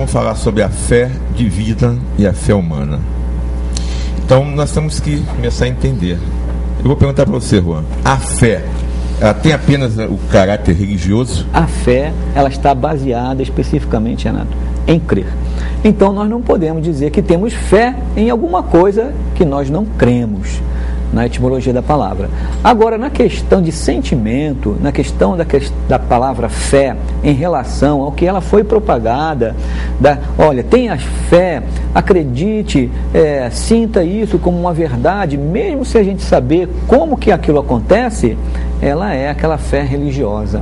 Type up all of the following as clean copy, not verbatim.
vamos falar sobre a fé divina e a fé humana. Então nós temos que começar a entender. Eu vou perguntar para você, Juan, a fé, ela tem apenas o caráter religioso? A fé, ela está baseada especificamente, Renato, em crer. Então nós não podemos dizer que temos fé em alguma coisa que nós não cremos, na etimologia da palavra. Agora, na questão de sentimento, na questão da palavra fé, em relação ao que ela foi propagada, olha, tenha fé, acredite, sinta isso como uma verdade, mesmo se a gente saber como que aquilo acontece, ela é aquela fé religiosa,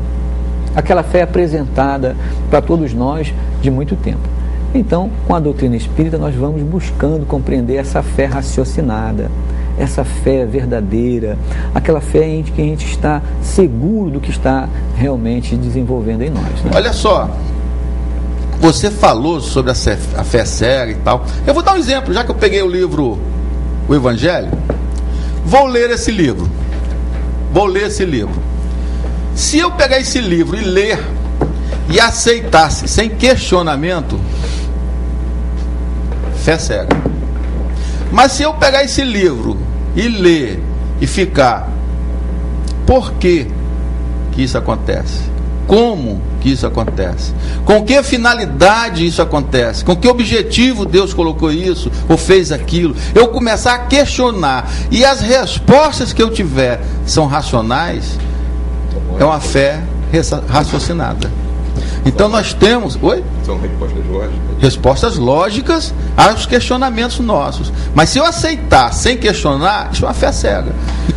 aquela fé apresentada para todos nós de muito tempo. Então, com a doutrina espírita, nós vamos buscando compreender essa fé raciocinada, essa fé verdadeira, aquela fé em que a gente está seguro do que está realmente desenvolvendo em nós, né? Olha só, você falou sobre a fé cega e tal. Eu vou dar um exemplo, já que eu peguei o livro, o Evangelho, vou ler esse livro. Se eu pegar esse livro e ler e aceitasse sem questionamento, fé cega. Mas se eu pegar esse livro e ler e ficar, por que isso acontece? Como que isso acontece? Com que finalidade isso acontece? Com que objetivo Deus colocou isso ou fez aquilo? Eu começar a questionar e as respostas que eu tiver são racionais, é uma fé raciocinada. Então nós temos... Oi? São respostas lógicas. Respostas lógicas aos questionamentos nossos. Mas se eu aceitar sem questionar, isso é uma fé cega.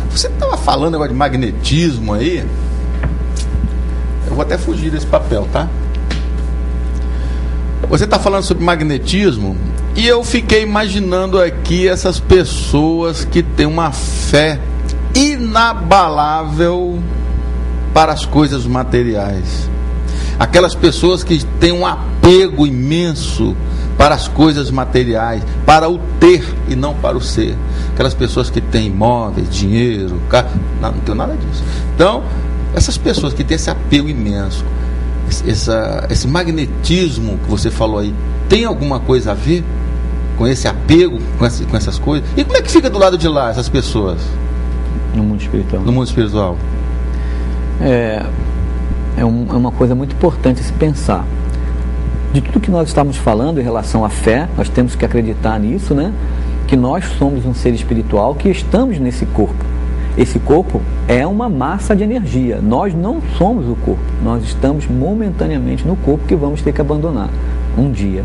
Você estava falando agora de magnetismo aí. Eu vou até fugir desse papel, tá? Você está falando sobre magnetismo e eu fiquei imaginando aqui essas pessoas que têm uma fé inabalável para as coisas materiais. Aquelas pessoas que têm um apego imenso para as coisas materiais, para o ter e não para o ser. Aquelas pessoas que têm imóveis, dinheiro, carro, não tenho nada disso. Então, essas pessoas que têm esse apego imenso, esse magnetismo que você falou aí, tem alguma coisa a ver com esse apego, com essas coisas? E como é que fica do lado de lá essas pessoas? No mundo espiritual. No mundo espiritual. É uma coisa muito importante se pensar. De tudo que nós estamos falando em relação à fé, nós temos que acreditar nisso, né? Que nós somos um ser espiritual, que estamos nesse corpo. Esse corpo é uma massa de energia. Nós não somos o corpo. Nós estamos momentaneamente no corpo que vamos ter que abandonar um dia,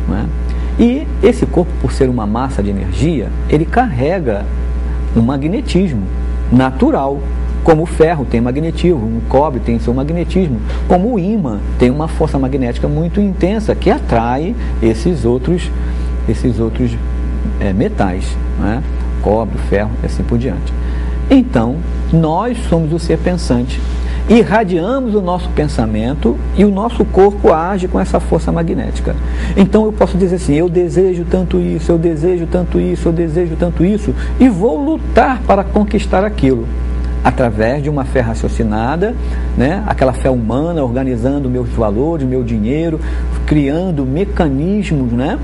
não é? E esse corpo, por ser uma massa de energia, ele carrega um magnetismo natural. Como o ferro tem magnetismo, o cobre tem seu magnetismo, como o ímã tem uma força magnética muito intensa que atrai esses outros metais, né? Cobre, ferro e assim por diante. Então, nós somos o ser pensante, irradiamos o nosso pensamento e o nosso corpo age com essa força magnética. Então eu posso dizer assim, eu desejo tanto isso, eu desejo tanto isso, eu desejo tanto isso, e vou lutar para conquistar aquilo. Através de uma fé raciocinada, né? Aquela fé humana, organizando meus valores, meu dinheiro, criando mecanismos, né?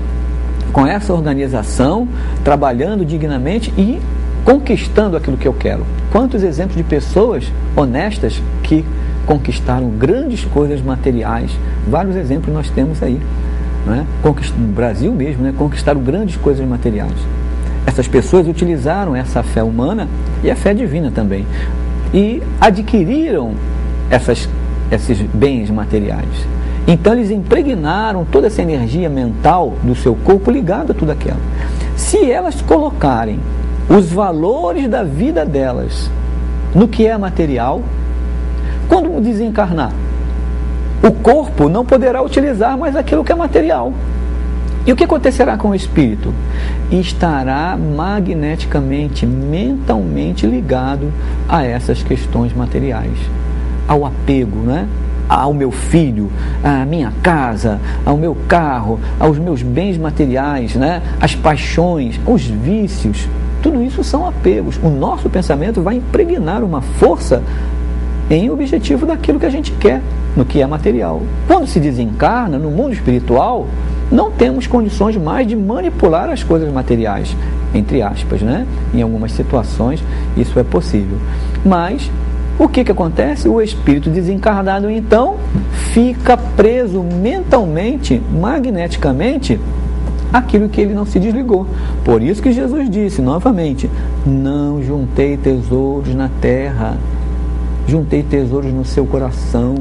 Com essa organização, trabalhando dignamente e conquistando aquilo que eu quero. Quantos exemplos de pessoas honestas que conquistaram grandes coisas materiais? Vários exemplos nós temos aí, né? No Brasil mesmo, né? Conquistaram grandes coisas materiais. Essas pessoas utilizaram essa fé humana e a fé divina também, e adquiriram esses bens materiais. Então eles impregnaram toda essa energia mental do seu corpo ligada a tudo aquilo. Se elas colocarem os valores da vida delas no que é material, quando desencarnar, o corpo não poderá utilizar mais aquilo que é material. E o que acontecerá com o espírito? Estará magneticamente, mentalmente ligado a essas questões materiais, ao apego, né? Ao meu filho, à minha casa, ao meu carro, aos meus bens materiais, né? As paixões, os vícios, tudo isso são apegos. O nosso pensamento vai impregnar uma força em objetivo daquilo que a gente quer, no que é material. Quando se desencarna, no mundo espiritual, não temos condições mais de manipular as coisas materiais, entre aspas, né? Em algumas situações isso é possível. Mas o que acontece? O espírito desencarnado, então, fica preso mentalmente, magneticamente, aquilo que ele não se desligou. Por isso que Jesus disse, novamente, não juntei tesouros na terra, juntei tesouros no seu coração.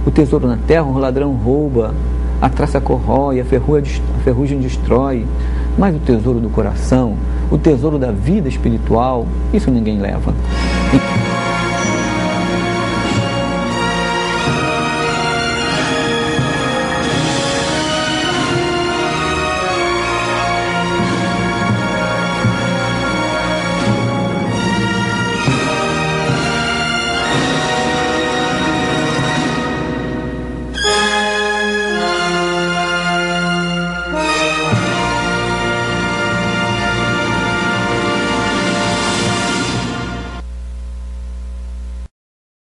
O tesouro na terra, o ladrão rouba, a traça corrói, a ferrugem destrói. Mas o tesouro do coração, o tesouro da vida espiritual, isso ninguém leva.